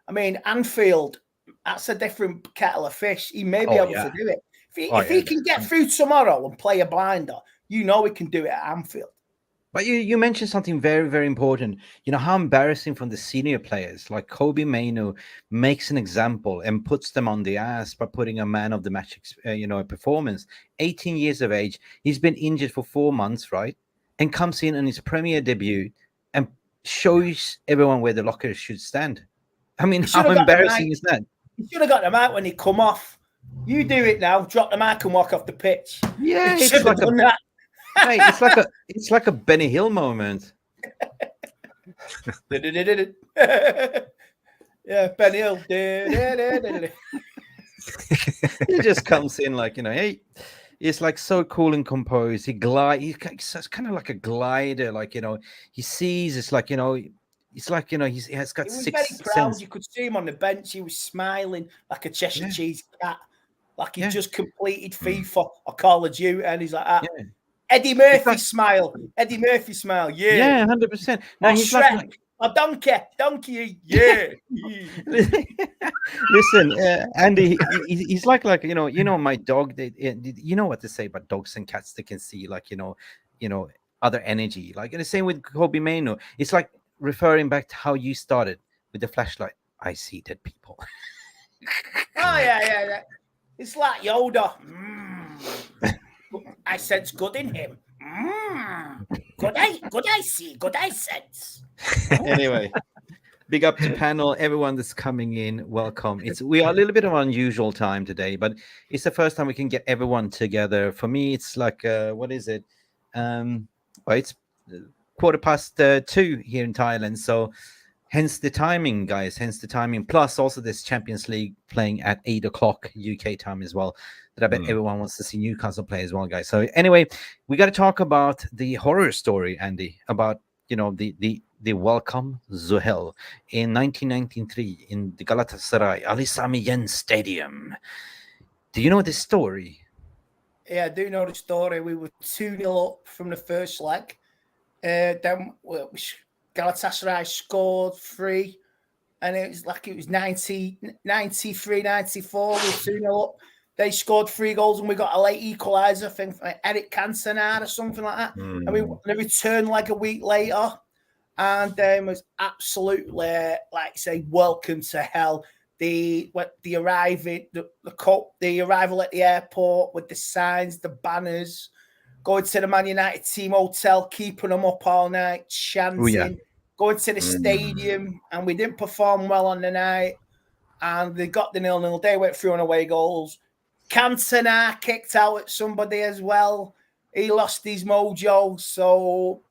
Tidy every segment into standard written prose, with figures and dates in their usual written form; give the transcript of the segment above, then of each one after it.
I mean, Anfield, that's a different kettle of fish. He may be able to do it. If he can get through tomorrow and play a blinder, he can do it at Anfield. But you mentioned something very, very important. You know, how embarrassing from the senior players, like Kobe Mainoo makes an example and puts them on the ass by putting a man of the match, performance. 18 years of age. He's been injured for 4 months, right? And comes in on his premier debut and shows everyone where the lockers should stand. I mean, how embarrassing is that? You should have got them out when they come off. You do it now. Drop the mic and walk off the pitch. Yeah, it's like that. Hey, it's like a Benny Hill moment. Yeah, Benny Hill. He just comes in like, hey, it's like so cool and composed. He's kind of like a glider, like, he sees, it's like, it's like, he has got six very proud. sense. You could see him on the bench. He was smiling like a Cheshire Cheese cat, like he just completed FIFA or Call of Duty, and he's like that. Yeah. Eddie Murphy smile. Eddie Murphy smile. Yeah. Yeah, 100%. Now he's Shrek. like a donkey. Yeah. Listen, Andy, he's like my dog. You know what to say about dogs and cats? They can see like other energy. Like the same with Kobe Mainoo. It's like referring back to how you started with the flashlight. I see dead people. Oh yeah. It's like Yoda. I sense good in him. Good I see. Good I sense. Anyway, big up to panel, everyone that's coming in. Welcome. We are a little bit of an unusual time today, but it's the first time we can get everyone together. For me, it's like what is it? It's 2:15 here in Thailand. So hence the timing, guys. Hence the timing. Plus, also this Champions League playing at 8 o'clock UK time as well. That I bet everyone wants to see Newcastle play as well, guys. So anyway, we got to talk about the horror story, Andy, about the welcome Zuhel in 1993 in the Galatasaray Ali Sami Yen Stadium. Do you know this story? Yeah, I do know the story. We were 2-0 up from the first leg. Then Galatasaray scored 3, and it was 93, 94. We were 2-0 up. They scored 3 goals, and we got a late equaliser, I think, from Eric Cantona or something like that. And we returned like a week later, and then was absolutely, like say, welcome to hell. The arrival at the airport with the signs, the banners, going to the Man United team hotel, keeping them up all night, chanting, going to the stadium, and we didn't perform well on the night, and they got the 0-0. They went through on away goals. Cantona kicked out at somebody as well. He lost his mojo. So,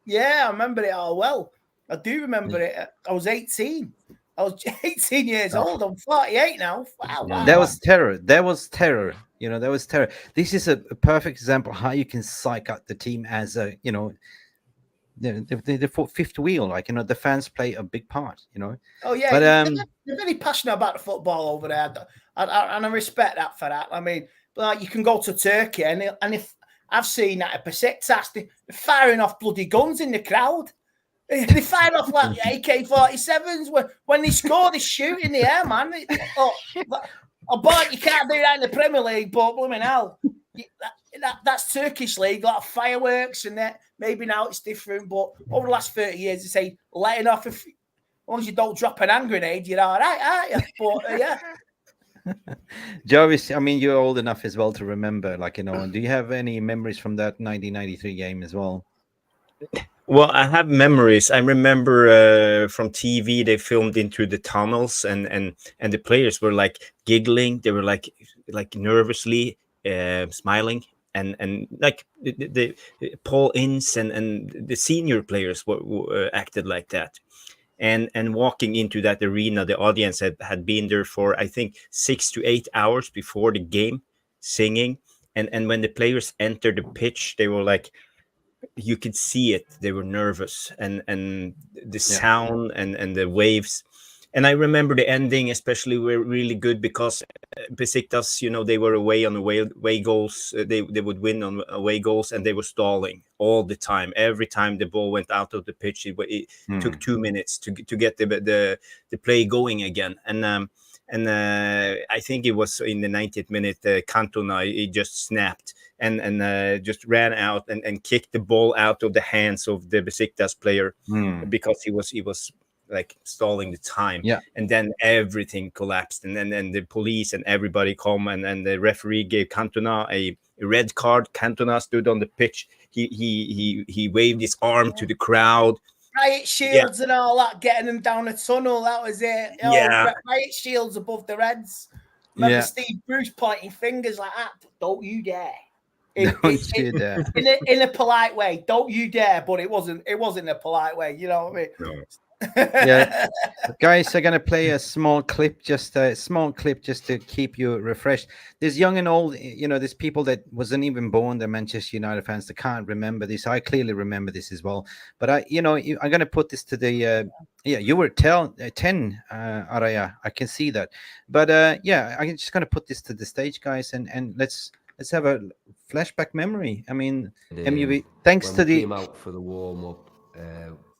yeah, I remember it all well. I do remember it. I was 18. I was 18 years old. I'm 48 now. Wow. That was terror. That was terror. This is a perfect example how you can psych out the team as the fifth wheel. Like, the fans play a big part, Oh, yeah. But they're very passionate about the football over there. And I respect that for that. I mean, like, you can go to Turkey and if I've seen that at Besiktas, they're firing off bloody guns in the crowd. They fire off like AK-47s. When they score, they shoot in the air, man. But you can't do that in the Premier League, but blooming hell. That's Turkish league, a lot of fireworks and that. Maybe now it's different, but over the last 30 years, they say letting off, as long as you don't drop an hand grenade, you're all right, aren't you? But, yeah. Jarvis, I mean, you're old enough as well to remember, do you have any memories from that 1993 game as well? Well, I have memories. I remember from TV, they filmed into the tunnels and the players were like giggling. They were like nervously smiling. And like the Paul Ince and the senior players were acted like that. And walking into that arena, the audience had been there for, I think, 6 to 8 hours before the game, singing. And when the players entered the pitch, they were like, you could see it. They were nervous, and the sound and the waves. And I remember the ending, especially, were really good because Besiktas, you know, they were away on away goals. They would win on away goals, and they were stalling all the time. Every time the ball went out of the pitch, it took 2 minutes to get the play going again. And I think it was in the 90th minute, Cantona, he just snapped and just ran out and kicked the ball out of the hands of the Besiktas player because he was like stalling the time. And then everything collapsed, and then the police and everybody come, and the referee gave Cantona a red card. Cantona stood on the pitch. He waved his arm to the crowd. Riot shields and all that, getting them down a tunnel. That was it. Riot shields above the Reds. Remember Steve Bruce pointing fingers like that. Don't you dare. Don't you dare. In a polite way. Don't you dare. But it wasn't a polite way. You know what I mean? No. Yeah, guys, I'm gonna play a small clip just to keep you refreshed. There's young and old, you know, there's people that wasn't even born, they're Manchester United fans, that can't remember this. I clearly remember this as well, but I'm gonna put this to the you were 10 Araya, I can see that, but I'm just gonna put this to the stage, guys, and let's have a flashback memory. I mean, MUV, thanks to the came out for the warm-up,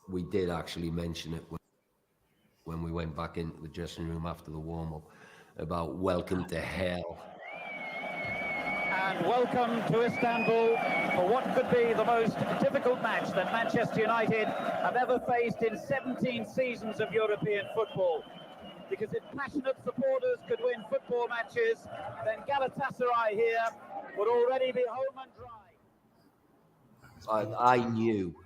we did actually mention it when we went back into the dressing room after the warm-up about welcome to hell. And welcome to Istanbul for what could be the most difficult match that Manchester United have ever faced in 17 seasons of European football. Because if passionate supporters could win football matches, then Galatasaray here would already be home and dry. I knew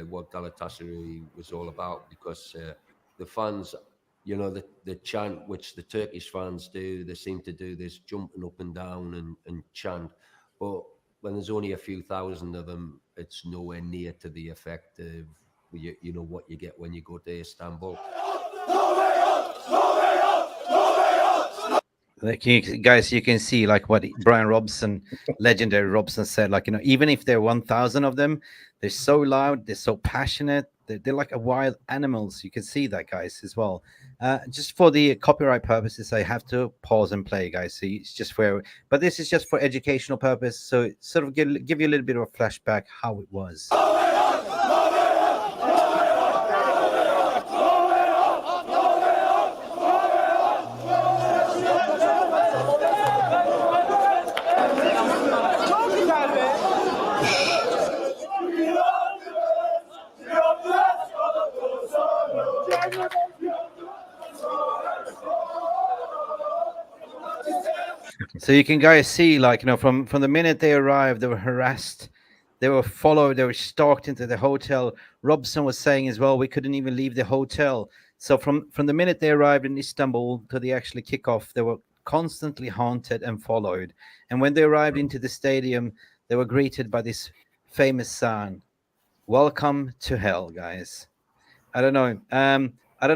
what Galatasaray was all about because the fans, you know, the chant which the Turkish fans do, they seem to do this jumping up and down and chant. But when there's only a few thousand of them, it's nowhere near to the effect of you know what you get when you go to Istanbul. Like guys, you can see like what Brian Robson, legendary Robson, said. Like, you know, even if there are 1,000 of them, they're so loud, they're so passionate, they're like a wild animals. You can see that, guys, as well. Just for the copyright purposes, I have to pause and play, guys. So it's just but this is just for educational purpose. So it sort of give you a little bit of a flashback how it was. So you can guys see, like, you know, from the minute they arrived, they were harassed, they were followed, they were stalked into the hotel. Robson was saying as well, we couldn't even leave the hotel. So from the minute they arrived in Istanbul to the actually kickoff, they were constantly haunted and followed. And when they arrived into the stadium, they were greeted by this famous sound, "Welcome to hell," guys. I don't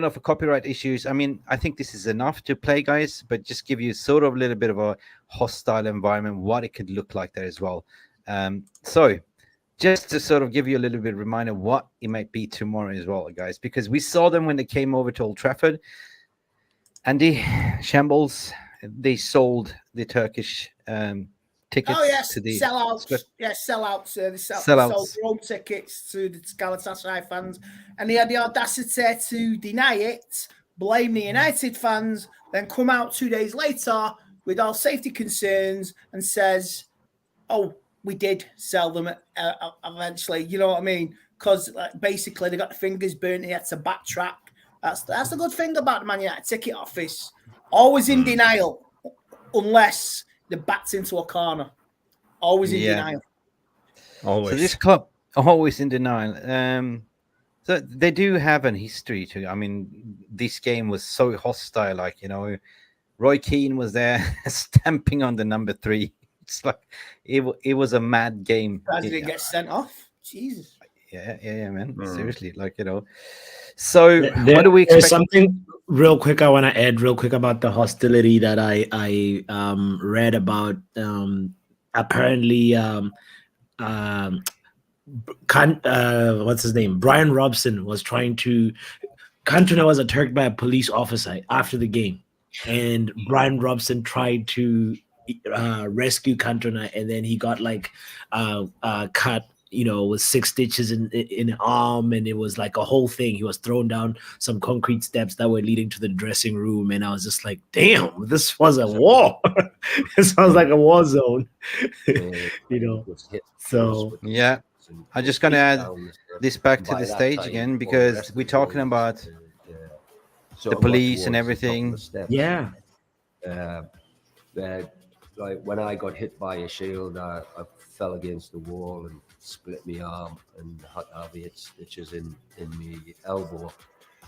know for copyright issues. I mean, I think this is enough to play, guys, but just give you sort of a little bit of a hostile environment, what it could look like there as well. So just to sort of give you a little bit of reminder what it might be tomorrow as well, guys, because we saw them when they came over to Old Trafford. Andy Shambles, they sold the Turkish tickets. Oh yes, to the sellouts. Yes, sellouts. They sold their own tickets to the Galatasaray fans, and they had the audacity to deny it, blame the United fans, then come out 2 days later with all safety concerns and says, "Oh, we did sell them eventually." You know what I mean? Because basically they got the fingers burnt. They had to backtrack. That's the good thing about the Man United ticket office. Always in denial, unless they're backed into a corner. Always in denial. Always. So this club always in denial. So they do have an history too. I mean, this game was so hostile. Like, you know, Roy Keane was there stamping on the number 3. It's like it was a mad game. President gets sent off. Jesus. Yeah, man. Seriously, like, you know. So what do we expect? There's something real quick I want to add real quick about the hostility that I read about. Apparently, what's his name? Brian Robson was trying to Cantona was attacked by a police officer after the game, and Brian Robson tried to rescue Cantona, and then he got like cut, with 6 stitches in the arm, and it was like a whole thing. He was thrown down some concrete steps that were leading to the dressing room, and I was just like, damn, this was a war. It sounds like a war zone. So yeah, I'm just gonna add this back to the stage again, because we're talking about the police and everything. Yeah. Like when I got hit by a shield, I fell against the wall and split my arm and had to have 8 stitches in my elbow.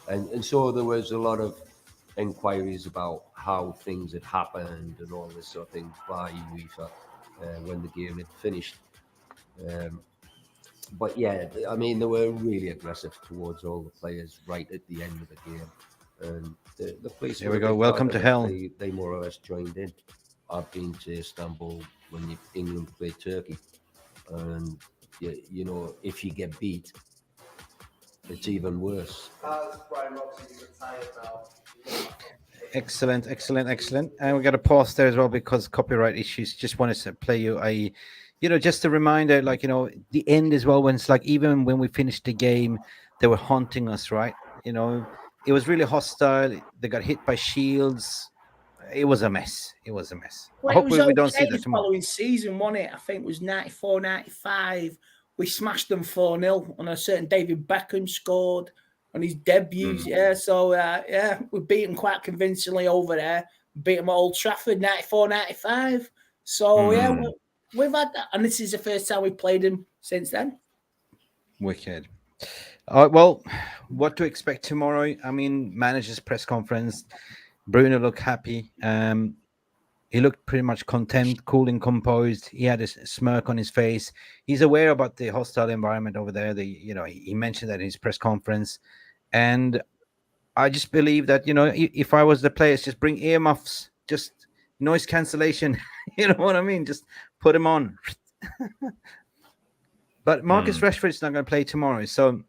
And so there was a lot of inquiries about how things had happened and all this sort of thing by UEFA when the game had finished. But yeah, I mean, they were really aggressive towards all the players right at the end of the game. And the police. Here we go. Welcome to hell. They more or less joined in. I've been to Istanbul when England played Turkey, and if you get beat, it's even worse. Excellent. And we got to pause there as well because copyright issues. Just wanted to play you a, just a reminder, like, the end as well, when it's like, even when we finished the game, they were haunting us, right? It was really hostile. They got hit by shields. It was a mess. Well, hopefully we don't see that tomorrow. Following season, wasn't it? I think it was 94, 95. We smashed them 4-0 on a certain David Beckham scored on his debut. Yeah, so we beat them quite convincingly over there. Beat them at Old Trafford, 94, 95. So we've had that, and this is the first time we've played them since then. Wicked. All right, well, what to expect tomorrow? I mean, manager's press conference. Bruno looked happy. He looked pretty much content, cool and composed. He had a smirk on his face. He's aware about the hostile environment over there. He mentioned that in his press conference. And I just believe that, if I was the players, just bring earmuffs, just noise cancellation. You know what I mean? Just put them on. But Marcus Rashford is not going to play tomorrow. So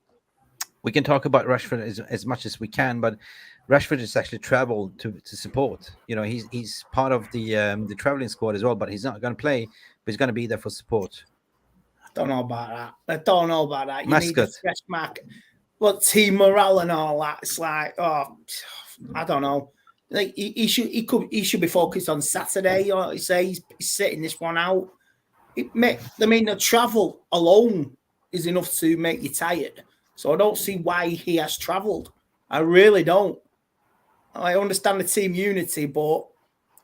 we can talk about Rashford as much as we can, but Rashford has actually traveled to support. He's part of the traveling squad as well, but he's not going to play, but he's going to be there for support. I don't know about that. You Mascot. need a fresh mark. Well, team morale and all that. It's like, I don't know. Like he should be focused on Saturday. Or say he's sitting this one out. The travel alone is enough to make you tired. So I don't see why he has travelled. I really don't. I understand the team unity, but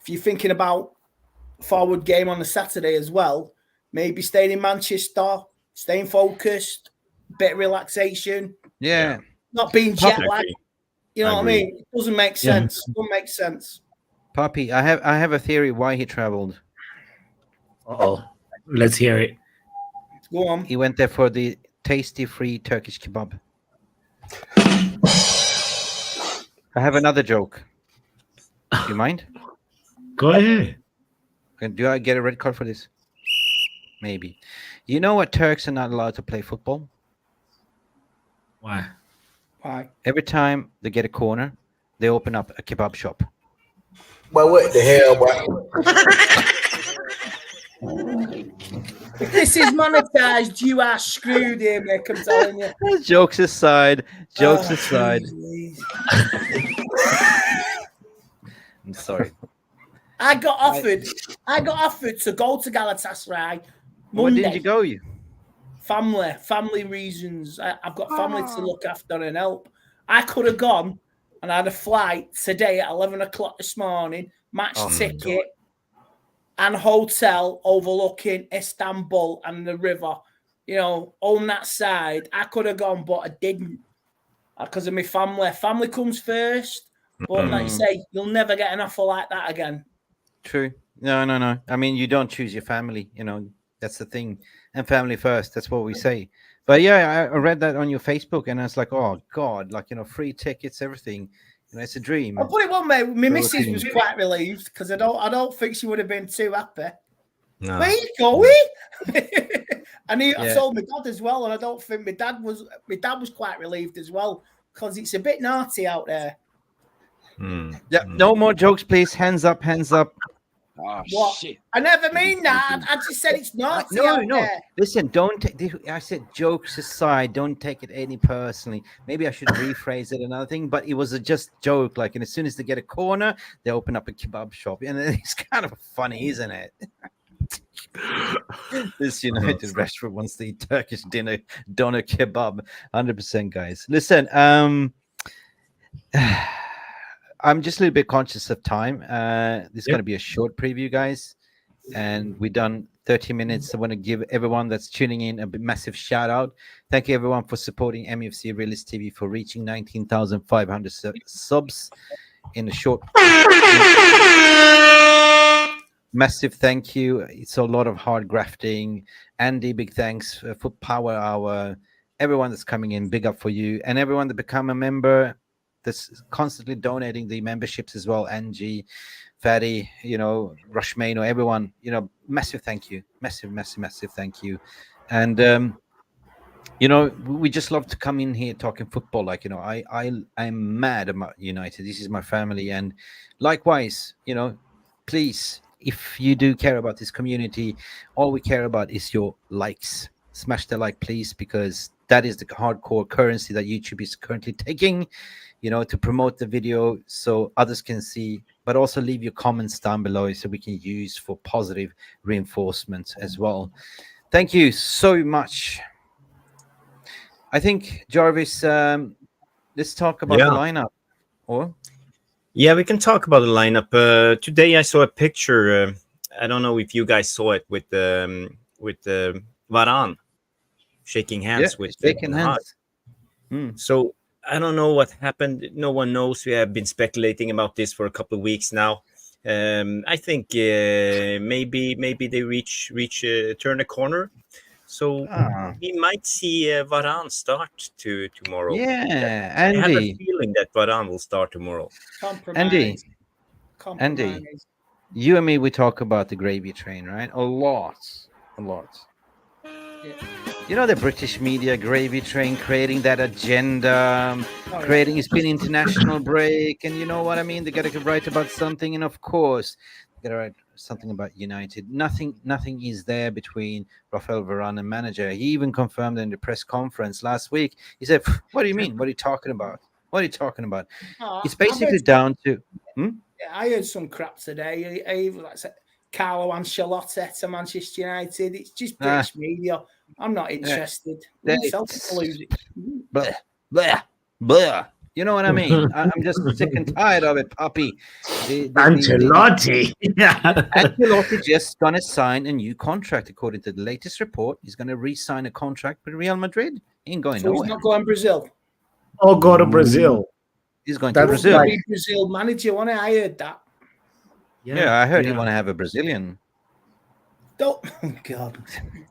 if you're thinking about forward game on the Saturday as well, maybe staying in Manchester, staying focused, bit of relaxation. Yeah. Not being jet lagged. You know what I mean? It doesn't make sense. It doesn't make sense. Papi, I have a theory why he travelled. Uh-oh. Let's hear it. Go on. He went there for the tasty free Turkish kebab. I have another joke. Do you mind? Go ahead. Do I get a red card for this? Maybe. You know what? Turks are not allowed to play football. Why? Every time they get a corner, they open up a kebab shop. But what the hell, bro? If this is monetized, you are screwed here, Mick. I'm telling you. Jokes aside. I'm sorry. I got offered to go to Galatasaray Monday. Where did you go? Family reasons. I've got family to look after and help. I could have gone and I had a flight today at 11 o'clock this morning, match ticket and hotel overlooking Istanbul and the river. On that side. I could have gone, but I didn't because of my family. Family comes first. But like you say, you'll never get an offer like that again. True. No. I mean, you don't choose your family. That's the thing. And family first. That's what we say. But yeah, I read that on your Facebook, and I was like, oh God, free tickets, everything. It's a dream. I'll put it one way. My missus was quite relieved because I don't think she would have been too happy. No. Where you going? And I told my dad as well, and I don't think my dad was quite relieved as well because it's a bit naughty out there. Yeah, no more jokes, please. Hands up, hands up. Oh, What? shit. I never mean that. I just said it's naughty No, out no. there. Listen, don't take. I said jokes aside. Don't take it any personally. Maybe I should rephrase it another thing, but it was a just joke. Like, and as soon as they get a corner, they open up a kebab shop, and it's kind of funny, isn't it? This United restaurant wants to eat Turkish doner kebab. 100%, guys. Listen, I'm just a little bit conscious of time. This is going to be a short preview, guys, and we've done 30 minutes. I want to give everyone that's tuning in a massive shout out. Thank you, everyone, for supporting MUFC Realist TV for reaching 19,500 subs in a short. Massive thank you. It's a lot of hard grafting. Andy, big thanks for Power Hour. Everyone that's coming in, big up for you. And everyone that become a member that's constantly donating the memberships as well. Angie, Fatty, Rushmano, everyone, massive thank you. Massive thank you. And, we just love to come in here talking football. Like, I'm mad about United. This is my family. And likewise, please, if you do care about this community, all we care about is your likes. Smash the like, please, because that is the hardcore currency that YouTube is currently taking, to promote the video so others can see, but also leave your comments down below so we can use for positive reinforcement as well. Thank you so much. I think, Jarvis, let's talk about the lineup. Or? Yeah, we can talk about the lineup. Today I saw a picture. I don't know if you guys saw it with Varane shaking hands with shaking hands. So I don't know what happened. No one knows. We have been speculating about this for a couple of weeks now. I think maybe they turn a corner. So we might see Varane start tomorrow. Yeah, I have a Andy. feeling that Varane will start tomorrow. Andy, you and me, we talk about the gravy train, right? A lot. Yeah. The British media gravy train creating that agenda, it's been international break, and you know what I mean? They got to write about something, and of course, they got to write something about United. Nothing is there between Rafael Varane and manager. He even confirmed in the press conference last week. He said, "What do you mean? What are you talking about? What are you talking about?" It's basically down to. I heard some crap today. I said Carlo Ancelotti to Manchester United. It's just British media. I'm not interested. Blah, blah, blah. You know what I mean? I'm just sick and tired of it, puppy. Ancelotti. Ancelotti just going to sign a new contract. According to the latest report, he's going to re-sign a contract with Real Madrid. He ain't going nowhere. He's not going Brazil. Oh, go to Brazil. He's going to Brazil. Like Brazil manager, wasn't it? I heard that. Yeah, I heard he want to have a Brazilian. Don't. Oh, God.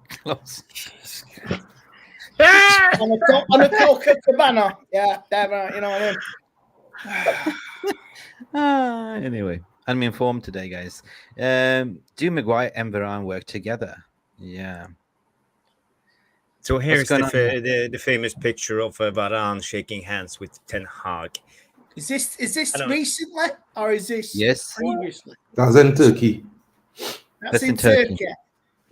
Close. on a Coca Cabana. Yeah, you know what I mean? Anyway, I'm informed today, guys. Do Maguire and Varane work together? Yeah. So here's the famous picture of Varane shaking hands with Ten Hag. Is this recently or is this previously? That's in Turkey. That's in Turkey.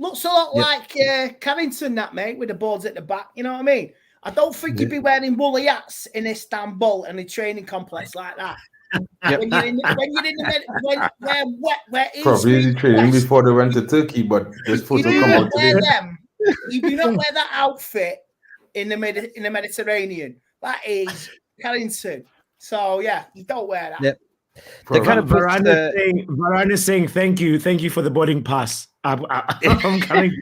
Looks a lot like Carrington, that mate, with the boards at the back. You know what I mean? I don't think you'd be wearing woolly hats in Istanbul and a training complex like that. When you're in the where probably training before they went to Turkey, but this photo come out today. You do not wear that outfit in the Mediterranean. That is Carrington. So yeah, you don't wear that. Yep. The kind of Varane is saying thank you for the boarding pass. I'm coming.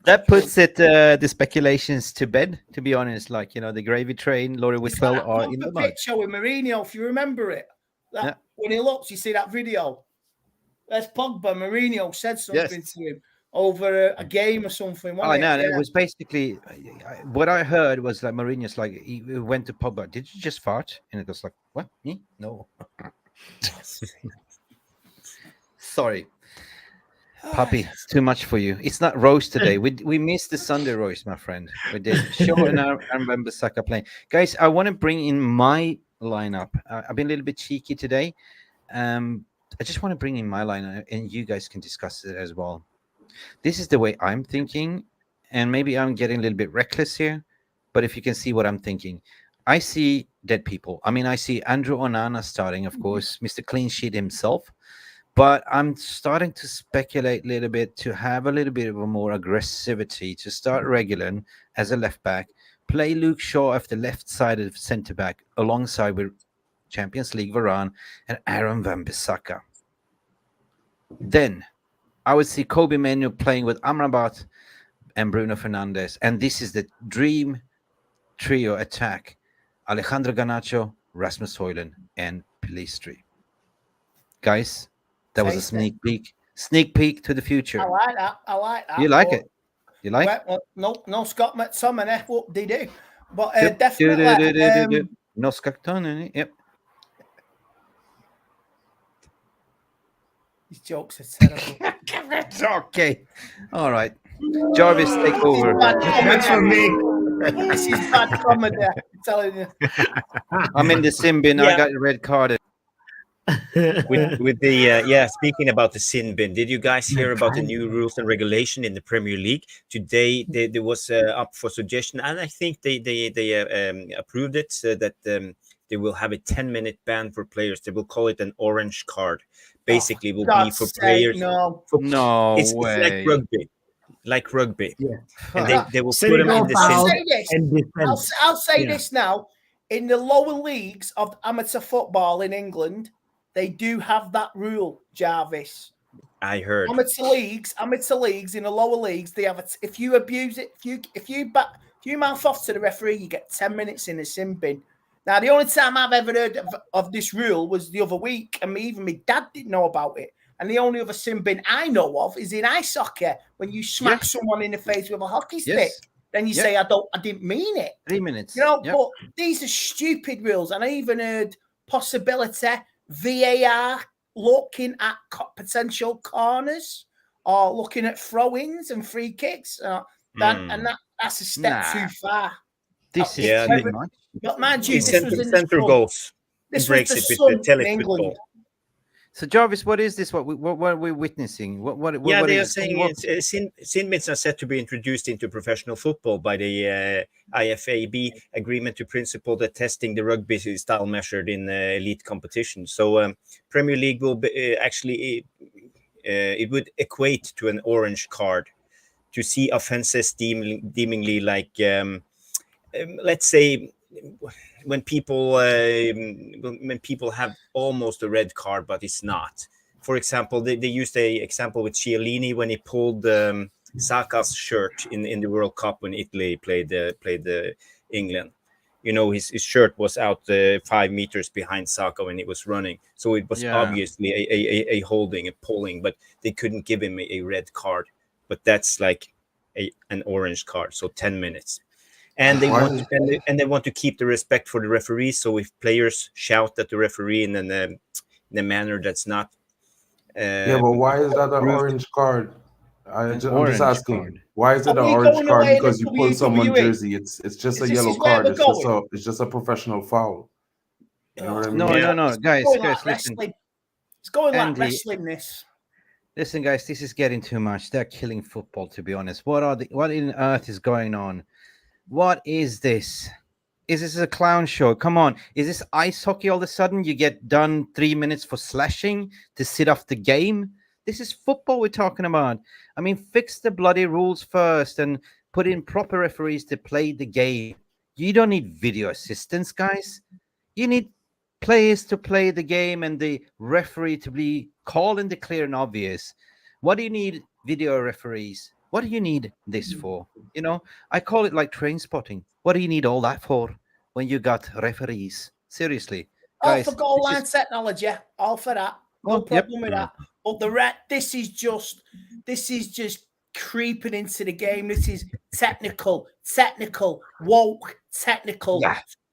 That puts it the speculations to bed. To be honest, like the gravy train, Laurie Whitwell are in the picture with Mourinho, if you remember it. When he looks, you see that video. There's Pogba. Mourinho said something to him over a game or something. It was basically what I heard was like Mourinho's like he went to Pogba. Did you just fart? And it was like, what? Me? No. Sorry. Puppy, it's too much for you. It's not roast today. We missed the Sunday roast, my friend. We did. Shaw and Wan-Bissaka playing. Guys, I want to bring in my lineup. I've been a little bit cheeky today. I just want to bring in my lineup, and you guys can discuss it as well. This is the way I'm thinking, and maybe I'm getting a little bit reckless here, but if you can see what I'm thinking. I see dead people. I mean, I see Andrew Onana starting, of course, Mr. Clean Sheet himself. But I'm starting to speculate a little bit to have a little bit of a more aggressivity to start Regulon as a left back, play Luke Shaw off the left side of centre back alongside with Champions League Varane and Aaron Wan-Bissaka. Then I would see Kobe Menu playing with Amrabat and Bruno Fernandes. And this is the dream trio attack. Alejandro Garnacho, Rasmus Højlund, and Pelistri. Guys, that was a sneak peek to the future. I like that. You like it? You like it? Well, no Scott McTominay. What did he do? But definitely. No Scott McTominay. Yep. These jokes are terrible. It's okay. All right. Jarvis, take over. That's for me. This is bad comedy. I'm telling you. I'm in the sin bin. I got a red card. with the speaking about the sin bin, did you guys hear about the new rules and regulation in the Premier League today? There was up for suggestion, and I think they approved it, that they will have a 10-minute ban for players. They will call it an orange card. Basically, will be for players. No it's way. Like rugby. Yeah. And they will put them in the sin. I'll say this now. In the lower leagues of amateur football in England, they do have that rule, Jarvis. I heard. Amateur leagues in the lower leagues, they have it. If you abuse it, if you mouth off to the referee, you get 10 minutes in the sin bin. Now, the only time I've ever heard of this rule was the other week, and even my dad didn't know about it. And the only other sin bin I know of is in ice hockey, when you smack someone in the face with a hockey stick. Then you say, I didn't mean it. 3 minutes. You know, but these are stupid rules. And I even heard possibility VAR looking at potential corners or looking at throw-ins and free kicks. That's a step too far. This is too much. But mind you, this was in central goals. This breaks was it the with the sun in England. telefootball. So Jarvis, what is this? What are we witnessing? They are saying sin bins are set to be introduced into professional football by the IFAB agreement to principle that testing the rugby style measured in elite competition. So Premier League will be, actually it would equate to an orange card to see offenses deemingly like let's say when people have almost a red card but it's not. For example, they used a example with Chiellini when he pulled Saka's shirt in the World Cup when Italy played England. You know, his shirt was out 5 meters behind Saka when he was running, so it was obviously a holding, a pulling, but they couldn't give him a red card. But that's like an orange card, so 10 minutes. And they want to keep the respect for the referees. So if players shout at the referee in a manner that's not, but why is that an orange card? I'm just asking. Why is it an orange card? Because you pull someone's jersey. It's just a yellow card. It's just a professional foul. You know what I mean? No, guys, listen. It's going like wrestling. Listen, guys, this is getting too much. They're killing football, to be honest. What on earth is going on? What is this? Is this a clown show? Come on. Is this ice hockey all of a sudden? You get done 3 minutes for slashing to sit off the game? This is football we're talking about. I mean, fix the bloody rules first and put in proper referees to play the game. You don't need video assistants, guys. You need players to play the game and the referee to be calling the clear and obvious. What do you need video referees? What do you need this for? You know, I call it like train spotting. What do you need all that for when you got referees? Seriously. All for goal line technology. All for that. No problem with that. But this is just creeping into the game. This is technical, woke, technical.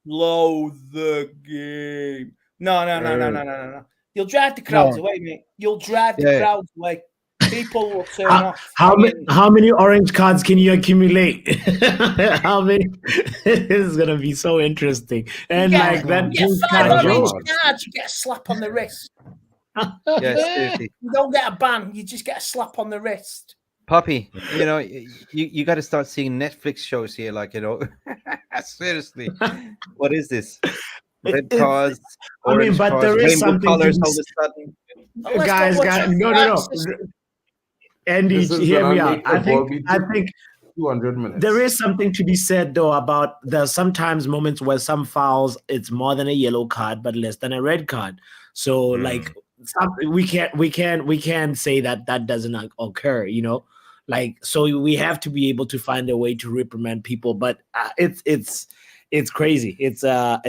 Slow the game. No. You'll drive the crowds away, mate. You'll drive the crowds away. People will turn off. How many orange cards can you accumulate? How many? This is gonna be so interesting. And like that, you get 5 orange cards, you get a slap on the wrist. Seriously. You don't get a ban, you just get a slap on the wrist. Poppy, you got to start seeing Netflix shows here, like, seriously. What is this? Red cards, orange cards, there is rainbow something colors to all of a sudden. Guys, no. Andy, hear me out. I think 200 minutes. There is something to be said though about there's sometimes moments where some fouls it's more than a yellow card but less than a red card. So like we can't say that doesn't occur, like, so we have to be able to find a way to reprimand people, but it's crazy. It's for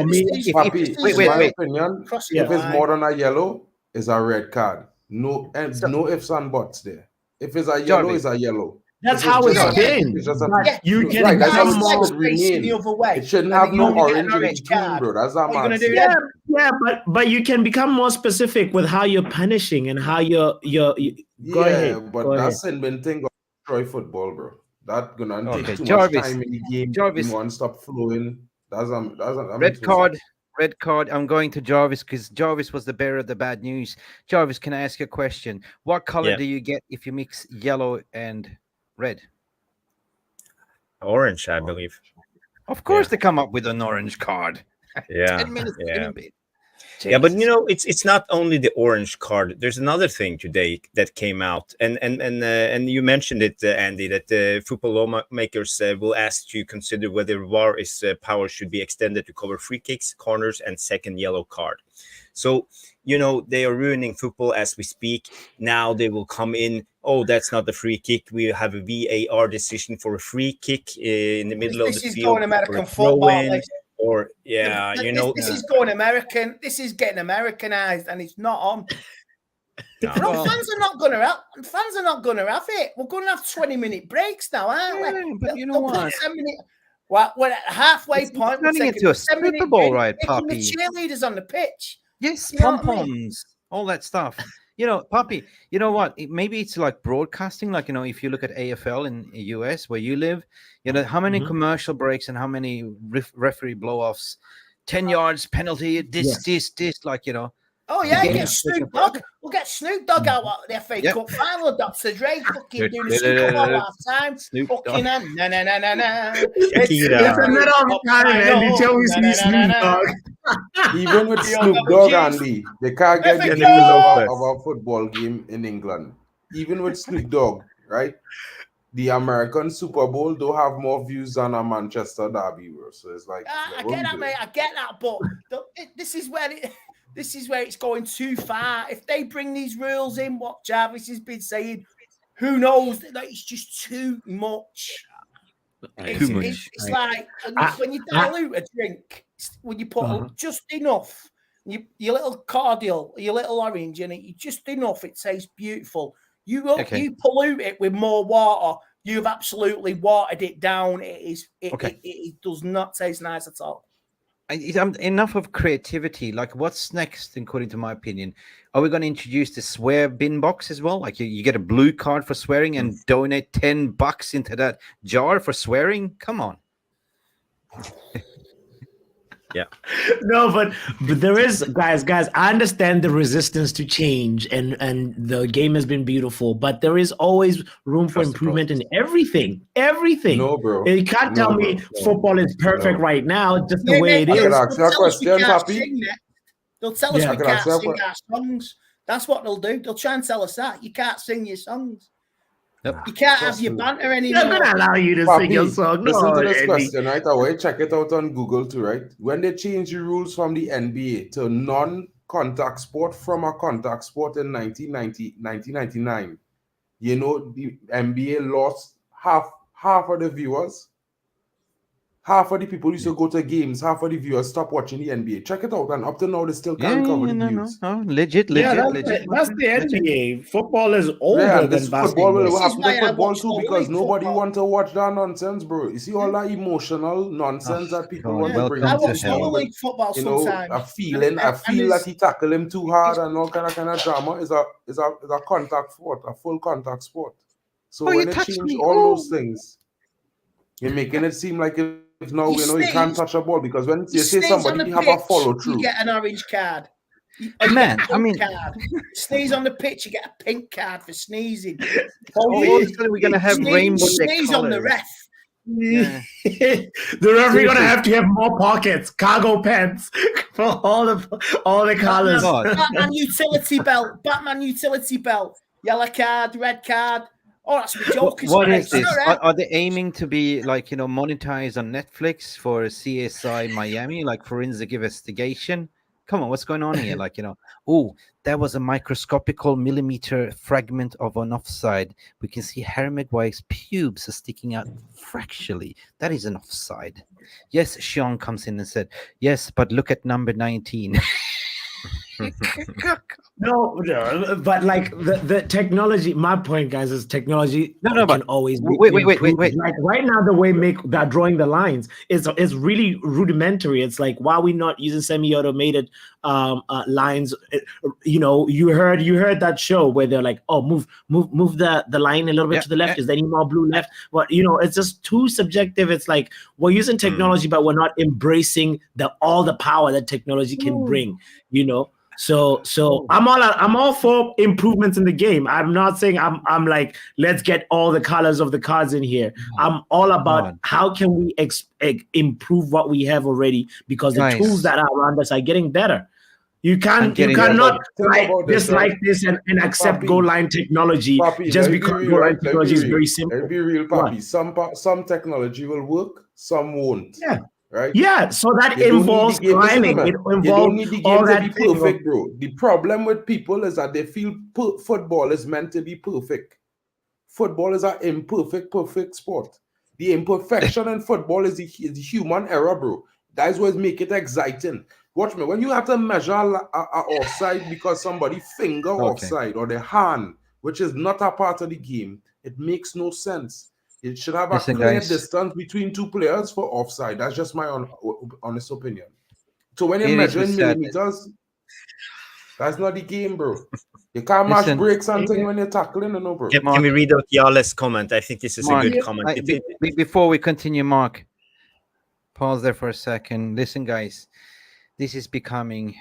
me, wait. Opinion, if it's more than a yellow, it's a red card. No ifs and buts there. If it's a yellow, it's a yellow. That's how it's been. You can that's how it should remain. The other way. It shouldn't have no orange in between, bro. That's not my yeah, but you can become more specific with how you're punishing and how you're go ahead. But that's been thing of destroy football, bro. That's gonna take too much time in the game. Jarvis won't stop flowing. That's Red card. I'm going to Jarvis because Jarvis was the bearer of the bad news. Jarvis, can I ask you a question? What color do you get if you mix yellow and red? Orange, I believe. Of course, they come up with an orange card. Yeah. 10 minutes in a bit. Yeah, but it's not only the orange card. There's another thing today that came out, and you mentioned it, Andy, that the football lawmakers will ask to consider whether VAR power should be extended to cover free kicks, corners, and second yellow card. So they are ruining football as we speak. Now they will come in. Oh, that's not a free kick. We have a VAR decision for a free kick in the middle of the field. This is going American football. Or this is going American. This is getting Americanized, and it's not on. No. Fans are not going to have. Fans are not going to have it. We're going to have 20-minute breaks now, aren't we? But you know what? Well, we're at halfway point. We're turning into a Super Bowl, right, Poppy? The cheerleaders on the pitch. Yes, pom-poms, all that stuff. Poppy, you know what? Maybe it's like broadcasting. Like, if you look at AFL in the US where you live, how many commercial breaks and how many referee blow-offs, 10 yards penalty, this, like, Oh, yeah, get Snoop Dogg. We'll get Snoop Dogg out of the FA Cup final. Dr. Dre fucking doing the Super Bowl half time. Fucking no. It's another time, Andy. Tell me Snoop Dogg. Even with Snoop Dogg, Andy, they can't get the views of a football game in England. Even with Snoop Dogg, right? The American Super Bowl don't have more views than a Manchester derby, bro. So it's like, I get that, mate. I get that, but this is where it's going too far. If they bring these rules in, what Jarvis has been saying, who knows? That it's just too much. It's like when you dilute a drink, when you put just enough, your little cordial, your little orange in it, just enough, it tastes beautiful. You pollute it with more water, you've absolutely watered it down. It does not taste nice at all. Enough of creativity. Like, what's next? According to my opinion, are we going to introduce the swear bin box as well? Like, you get a blue card for swearing and donate $10 into that jar for swearing. Come on. Yeah. No, but there is, guys, I understand the resistance to change and the game has been beautiful, but there is always room for improvement in everything. No, bro. You can't tell me football is perfect right now, just the way it is. They'll tell us we can't sing our songs. That's what they'll do. They'll try and tell us that. You can't sing your songs. Yep. You can't have your banter anymore. They're going to allow you to sing your song. Listen to this question, right? I will check it out on Google too, right? When they changed the rules from the NBA to non-contact sport from a contact sport in 1999, the NBA lost half of the viewers. half of the people used to go to games, half of the viewers stop watching the NBA. Check it out, and up to now they still can't cover the news. No, legit. That's the NBA. Football is older than basketball. Football will happen why to I football watch too, all because league nobody football. want to watch that nonsense, bro. You see all that emotional nonsense that people want to bring. I Welcome to watch hell. all league football You know, sometimes. I feel that he tackle him too hard and all kind of drama is a contact sport, a full contact sport. So when they change all those things, you're making it seem like if now you can't touch a ball, because when you say somebody have a follow through, you get an orange card. Man, I mean, sneeze on the pitch, you get a pink card for sneezing. All of a sudden we're gonna have rainbow sneeze on the ref. Yeah. The referee gonna have to have more pockets, cargo pants for all the colors. Batman utility belt, yellow card, red card. Oh, that's a joke. What is this? Are they aiming to be monetized on Netflix for CSI Miami, like forensic investigation? Come on, what's going on here? Oh, that was a microscopical millimeter fragment of an offside. We can see Harry Maguire's pubes are sticking out fractionally. That is an offside. Yes, Sean comes in and said, yes, but look at number 19. No, but the technology. My point, guys, is technology. Can always wait. Like right now, the way they're drawing the lines is really rudimentary. It's like, why are we not using semi-automated lines? You heard that show where they're like, oh, move the line a little bit to the left. Is there any more blue left? But it's just too subjective. It's like we're using technology, but we're not embracing all the power that technology can bring. So I'm all for improvements in the game. I'm not saying I'm like, let's get all the colors of the cards in here. I'm all about how can we improve what we have already, because the tools that are around us are getting better. You cannot dislike this and accept goal line technology just because goal line technology is very simple. Be real, Papi. Some technology will work, some won't. Yeah. Right? Yeah, so that involves climbing. It involves you don't need the game to be perfect, bro. The problem with people is that they feel football is meant to be perfect. Football is an imperfect, perfect sport. The imperfection in football is the human error, bro. That is what makes it exciting. Watch me. When you have to measure a offside because somebody finger offside, or the hand, which is not a part of the game, it makes no sense. It should have a clear distance between two players for offside. That's just my honest opinion. So when you're measuring millimeters, that's not the game, bro. You can't match breaks and things when you're tackling, bro. Can we read out Yale's comment? I think this is a good comment. Before we continue, Mark, pause there for a second. Listen, guys, this is becoming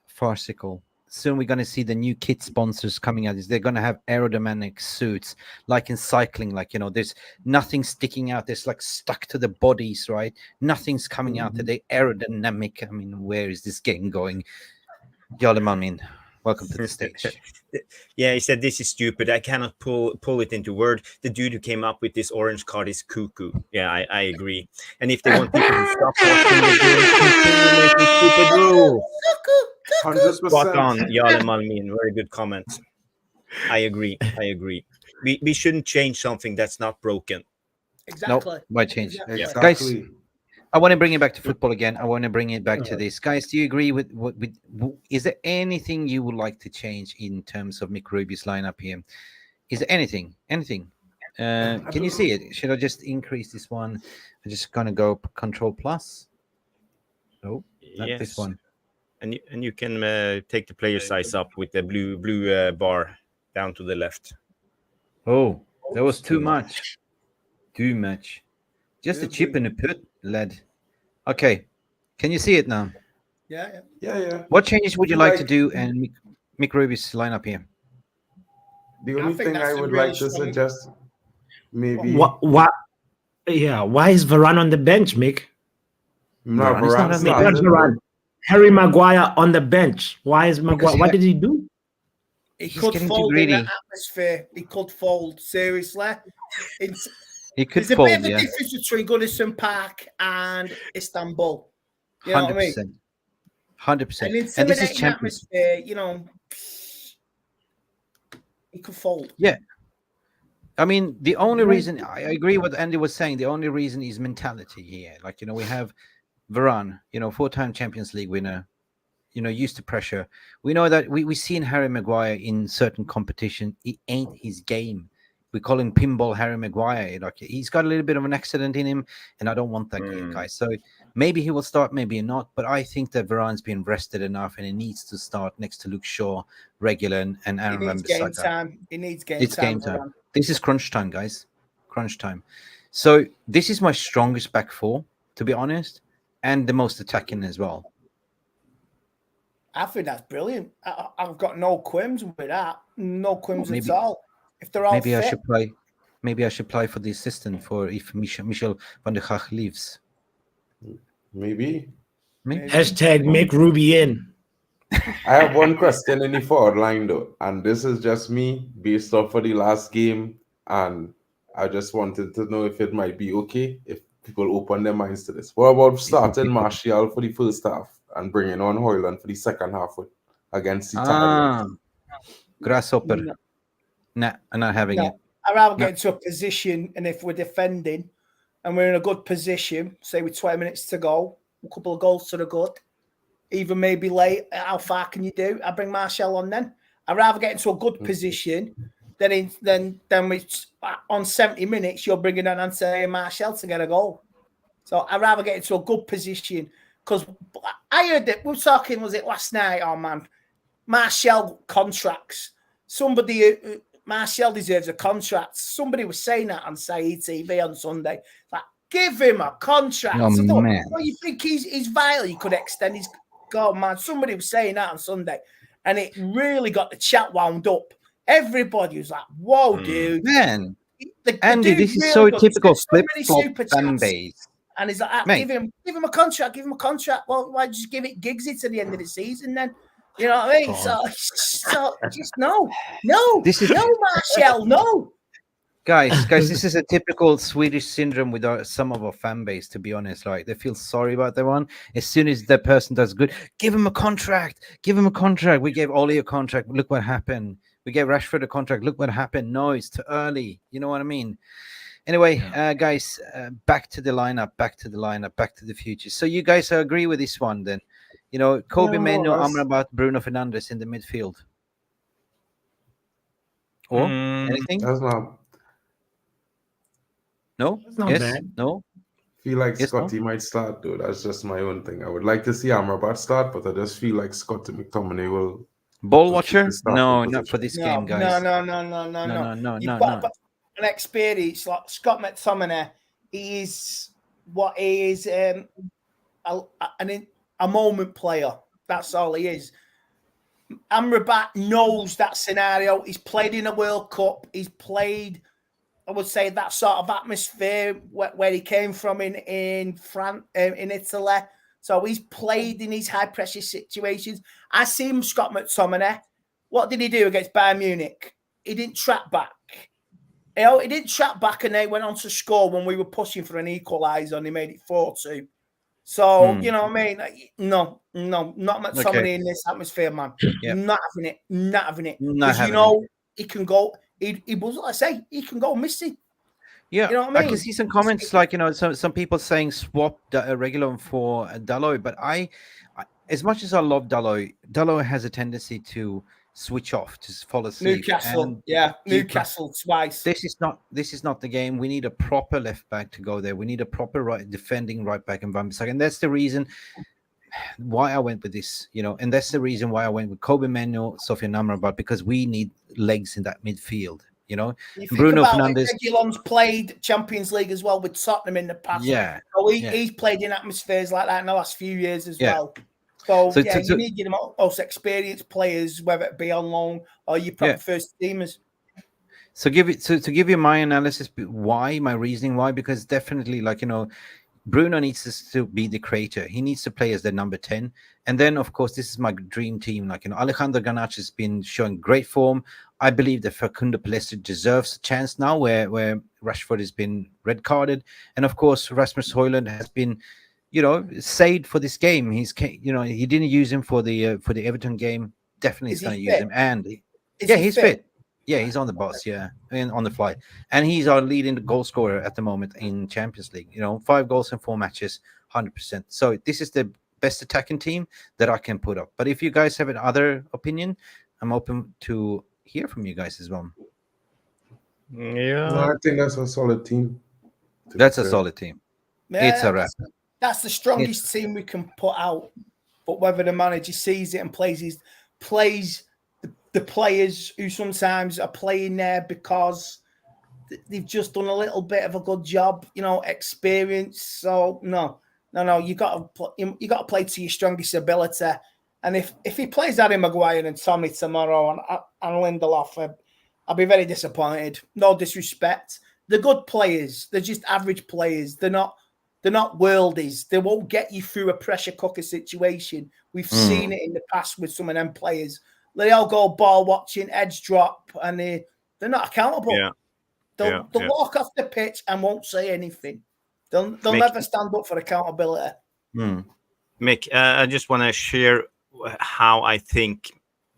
farcical. Soon we're going to see the new kit sponsors coming out. They're going to have aerodynamic suits, like in cycling. There's nothing sticking out. There's stuck to the bodies, right? Nothing's coming out today. Aerodynamic. I mean, where is this game going? Yalaman, welcome to the stage. Yeah, he said this is stupid. I cannot pull it into word. The dude who came up with this orange card is cuckoo. Yeah, I agree. And if they want people to stop watching the game, continue making stupid rules. 100%. Spot on, Yalaman. Very good comment. I agree. We shouldn't change something that's not broken. Exactly. Nope, why change? Exactly. Guys, I want to bring it back to football again. I want to bring it back to this. Guys, do you agree with is there anything you would like to change in terms of Mick Ruby's lineup here? Is there anything? Can you see it? Should I just increase this one? I'm just going to go Control Plus. No, not this one. And you can take the player size up with the blue bar down to the left. Oh, that was too much. Too much. Just a chip in the put, lad. Okay. Can you see it now? Yeah. What changes would you like to do and Mick Ruby's lineup here? The only thing I would like to suggest, maybe. What? Yeah. Why is Varane on the bench, Mick? No, Varane's not. Varane. Harry Maguire on the bench. Why is Maguire? What did he do? He could fold in that atmosphere. He could fold, seriously. He could fold, There's a bit of a difference between Goodison Park and Istanbul. You know 100%. What I mean? 100%. An intimidating atmosphere, he could fold. Yeah. I mean, the only reason I agree with Andy was saying, the only reason is mentality here. Like, we have Varane, 4-time Champions League winner, used to pressure. We know that we seen Harry Maguire in certain competition. It ain't his game. We call him Pinball Harry Maguire. Like, he's got a little bit of an accident in him, and I don't want that guy. So maybe he will start, maybe not. But I think that Varane's been rested enough, and he needs to start next to Luke Shaw, regular, and Aaron He needs game time. He needs game time. It's game time. This is crunch time, guys. Crunch time. So this is my strongest back four, to be honest, and the most attacking as well. I think that's brilliant. I've got no quims with that. No quims at all. If they're all maybe fit. I should play. Maybe I should play for the assistant for if Michel van der Gaag leaves. Maybe. Hashtag make Ruby in. I have one question in the forward line though, and this is just me based off of the last game, and I just wanted to know if it might be okay if people open their minds to this. What about starting Martial for the first half and bringing on Højlund for the second half against Italy? Grasshopper. Nah, I'm not having it. I'd rather get into a position, and if we're defending and we're in a good position, say with 20 minutes to go, a couple of goals to the good, even maybe late, how far can you do? I bring Martial on then. I'd rather get into a good position than we, on 70 minutes, you're bringing on Anthony Martial to get a goal. So I'd rather get into a good position, because I heard that, we were talking, was it last night? Oh, man. Martial contracts. Martial deserves a contract. Somebody was saying that on TATE TV on Sunday. Like, give him a contract. Oh, man. Well, you think he's vital? You could extend his... God, man. Somebody was saying that on Sunday. And it really got the chat wound up. Everybody was like, whoa, dude. Man. Andy, this is so typical flip-flop fan base. And he's like, give him a contract, give him a contract. Well, why just give it Giggsy to the end of the season then? You know what I mean? So just no, Martial, no. Guys, this is a typical Swedish syndrome with some of our fan base, to be honest. Like, they feel sorry about their one. As soon as that person does good, give him a contract. Give him a contract. We gave Oli a contract. Look what happened. We gave Rashford a contract. Look what happened. No, it's too early. You know what I mean? Anyway, guys, back to the lineup, back to the future. So you guys agree with this one then? Kobe Menu, Amrabat, Bruno Fernandes in the midfield. Or anything? That's not... No? Yes? Bad. No? Feel like Scotty might start though. That's just my own thing. I would like to see Amrabat start, but I just feel like Scotty McTominay will... Ball watcher? No, not for this game, guys. No. You've got an experience like Scott McTominay. He is what he is, a moment player. That's all he is. Amrabat knows that scenario. He's played in a World Cup. He's played, I would say, that sort of atmosphere where he came from in France, in Italy. So he's played in these high pressure situations. I see him, Scott McTominay. What did he do against Bayern Munich? He didn't trap back. He didn't trap back, and they went on to score when we were pushing for an equaliser, and he made it 4-2. So, you know what I mean? No, not McTominay in this atmosphere, man. Yep. Not having it. Because, he can go, he was, like I say, he can go missing. Yeah, you know what I mean? I can see some comments like, some people saying swap Reguilon for Dalot, but I, as much as I love Dalot has a tendency to switch off, to fall asleep. Newcastle twice. This is not the game. We need a proper left back to go there. We need a proper defending right back in Van Bissaka, and that's the reason why I went with this, and that's the reason why I went with Kobe Menu, Sofian Amrabat, because we need legs in that midfield. Bruno Fernandes. Reguilon's played Champions League as well with Tottenham in the past. Yeah, so he's played in atmospheres like that in the last few years as well. So you need to get most experienced players, whether it be on loan or your proper first teamers. So to give you my analysis, my reasoning why, because definitely, Bruno needs to be the creator. He needs to play as the number 10. And then, of course, this is my dream team. Alejandro Garnacho has been showing great form. I believe that Facundo Pellistri deserves a chance now where Rashford has been red carded. And, of course, Rasmus Højlund has been, saved for this game. He didn't use him for the Everton game. Definitely is going to use him. And he's fit. Yeah, he's on the bus. Yeah, and on the flight, and he's our leading goal scorer at the moment in Champions League. 5 goals in 4 matches, 100%. So this is the best attacking team that I can put up. But if you guys have another opinion, I'm open to hear from you guys as well. Yeah, No, I think that's a solid team. That's a solid team. Yeah, It's a wrap. That's the strongest team we can put out. But whether the manager sees it and plays the players who sometimes are playing there because they've just done a little bit of a good job, experience. So no, you got to play to your strongest ability. And if he plays Harry Maguire and Tommy tomorrow and Lindelof, I'll be very disappointed. No disrespect. They're good players. They're just average players. They're not worldies. They won't get you through a pressure cooker situation. We've seen it in the past with some of them players. They all go ball watching, edge drop, and they're not accountable. Yeah. They'll walk off the pitch and won't say anything. They'll never stand up for accountability. Mick, I just want to share how I think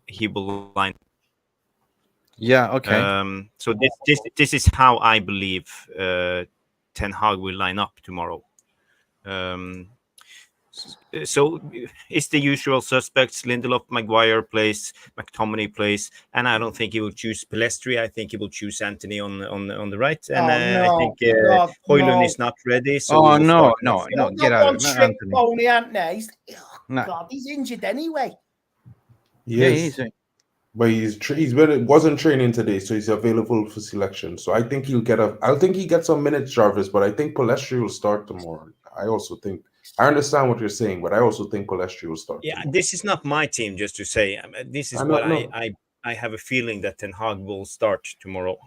he will line. Yeah. Okay. So this is how I believe Ten Hag will line up tomorrow. So it's the usual suspects. Lindelof, Maguire plays, McTominay plays, and I don't think he will choose Pelestri. I think he will choose Anthony on the right, and I think Højlund is not ready. So no, get out of it. Pony, Anthony. God, he's injured anyway. Yes. But wasn't training today, so he's available for selection. So I think he'll get some minutes, Jarvis, but I think Pelestri will start tomorrow. I understand what you're saying, but I also think Pelestri will start. Yeah, this is not my team, just to say. This is what I have a feeling that Ten Hag will start tomorrow.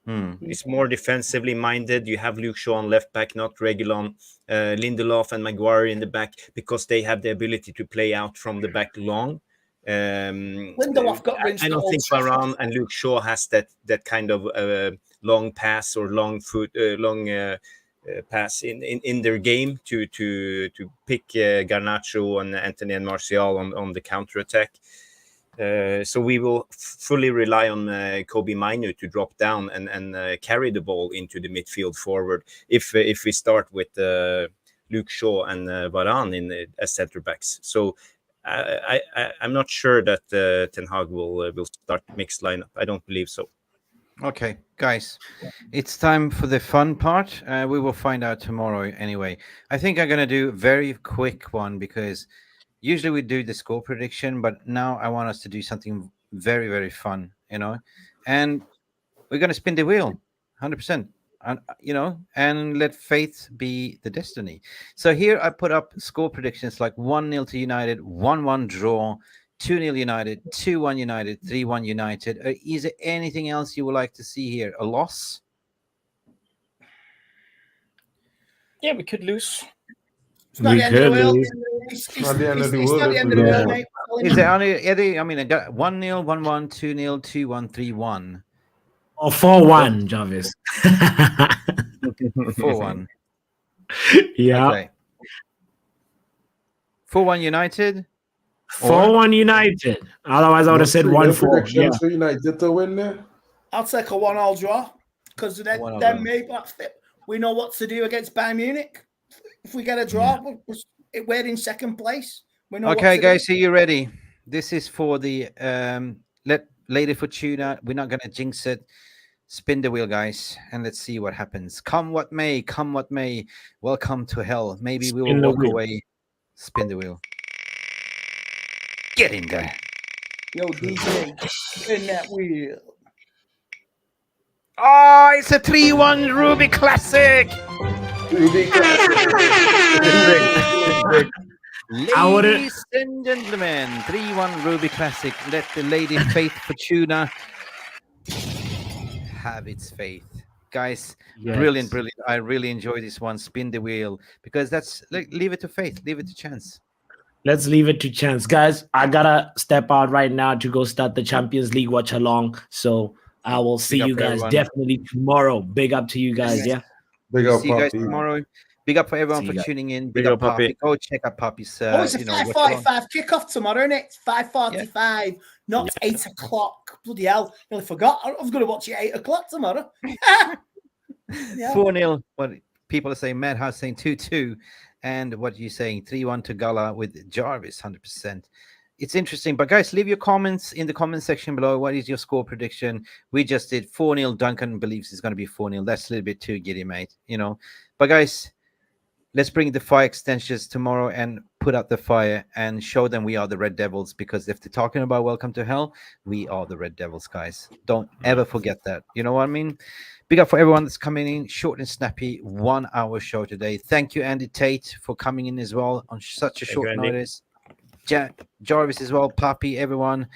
It's more defensively minded. You have Luke Shaw on left back, not Reguilon, Lindelof and Maguire in the back, because they have the ability to play out from the back long. Lindelof got rinsed. I don't think Varane and Luke Shaw has that kind of long pass or long pass in their game to pick Garnacho and Anthony and Martial on the counter attack. So we will fully rely on Kobe Mainu to drop down and carry the ball into the midfield forward if we start with Luke Shaw and Varane as centre backs. So I'm not sure that Ten Hag will start mixed lineup. I don't believe so. Okay, guys, it's time for the fun part. We will find out tomorrow anyway. I think I'm going to do a very quick one because usually we do the score prediction, but now I want us to do something very, very fun, and we're going to spin the wheel 100%, and let faith be the destiny. So here I put up score predictions like 1-0 to United, 1-1 draw, 2-0 United, 2-1 United, 3-1 United. Is there anything else you would like to see here? A loss? Yeah, we could lose. It's not the end of the world. It's not the end of the It's world. not the end of the world, mate. Is there any? I mean, I got 1-0, 1-1, 2-0, 2-1, 3-1. Or 4-1, Jarvis. 4-1. Yeah. Okay. 4-1 United. 4-1 United. Otherwise, I would have said 1-4. Yeah. For United to win there. I'll take a 1-1 draw because then maybe we know what to do against Bayern Munich. If we get a draw, we're in second place. We know. Okay, guys, are you ready? This is for the Lady Fortuna. We're not going to jinx it. Spin the wheel, guys, and let's see what happens. Come what may, come what may. Welcome to hell. Maybe we will walk away. Spin the wheel. Get in there. Yo, DJ, spin that wheel. Oh, it's a 3-1 Ruby Classic. Ladies and gentlemen, 3-1 Ruby Classic. Let the Lady Faith Fortuna have its faith. Guys, yes. Brilliant. I really enjoy this one. Spin the wheel, because that's leave it to faith, leave it to chance. Let's leave it to chance. Guys, I gotta step out right now to go start the Champions League watch along. So I will see you guys definitely tomorrow. Big up to you guys. Yeah. Big up. See you guys tomorrow. Big up for everyone See for you guys. tuning in. Big Big up, up, Poppy. Poppy. Go check out Poppy's. It's a You know, watch 5:45 kickoff tomorrow, isn't it? It's 5:45, not 8 o'clock. Bloody hell. I nearly forgot. I was going to watch it at 8 o'clock tomorrow. Yeah. 4-0. What people are saying, Madhouse saying 2-2. And what are you saying? 3-1 to Gala with Jarvis, 100%. It's interesting. But guys, leave your comments in the comment section below. What is your score prediction? We just did 4-0. Duncan believes it's going to be 4-0. That's a little bit too giddy, mate. You know. But guys, let's bring the fire extensions tomorrow and put out the fire and show them we are the Red Devils, because if they're talking about Welcome to Hell, we are the Red Devils, guys. Don't ever forget that. You know what I mean? Big up for everyone that's coming in. Short and snappy, 1 hour show today. Thank you, Andy Tate, for coming in as well on such a short notice. Jarvis as well, Pappy, everyone.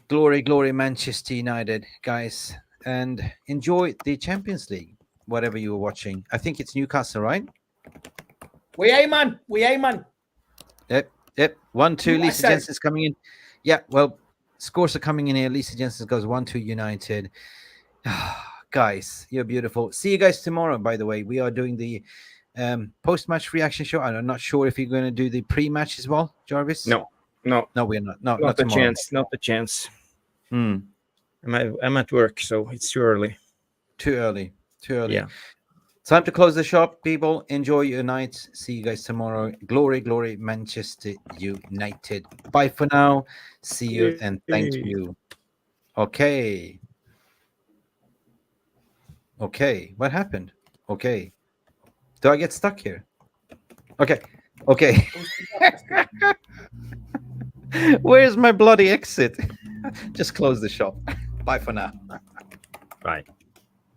Glory, glory, Manchester United, guys. And enjoy the Champions League, whatever you were watching. I think it's Newcastle, right? We aim, man. We aim, man. Yep. 1-2. Lisa Jensen's coming in. Yeah, well, scores are coming in here. Lisa Jensen goes 1-2 United. Guys, you're beautiful. See you guys tomorrow, by the way. We are doing the post-match reaction show. I'm not sure if you're going to do the pre-match as well, Jarvis. No, we're not. No, not the tomorrow. chance. Not the chance. Hmm. I'm at work, so it's too early. Too early. Yeah. Time to close the shop, people. Enjoy your night. See you guys tomorrow. Glory, glory, Manchester United. Bye for now. See you and thank you. Okay. What happened? Okay. Do I get stuck here? Okay. Where's my bloody exit? Just close the shop. Bye for now. Bye.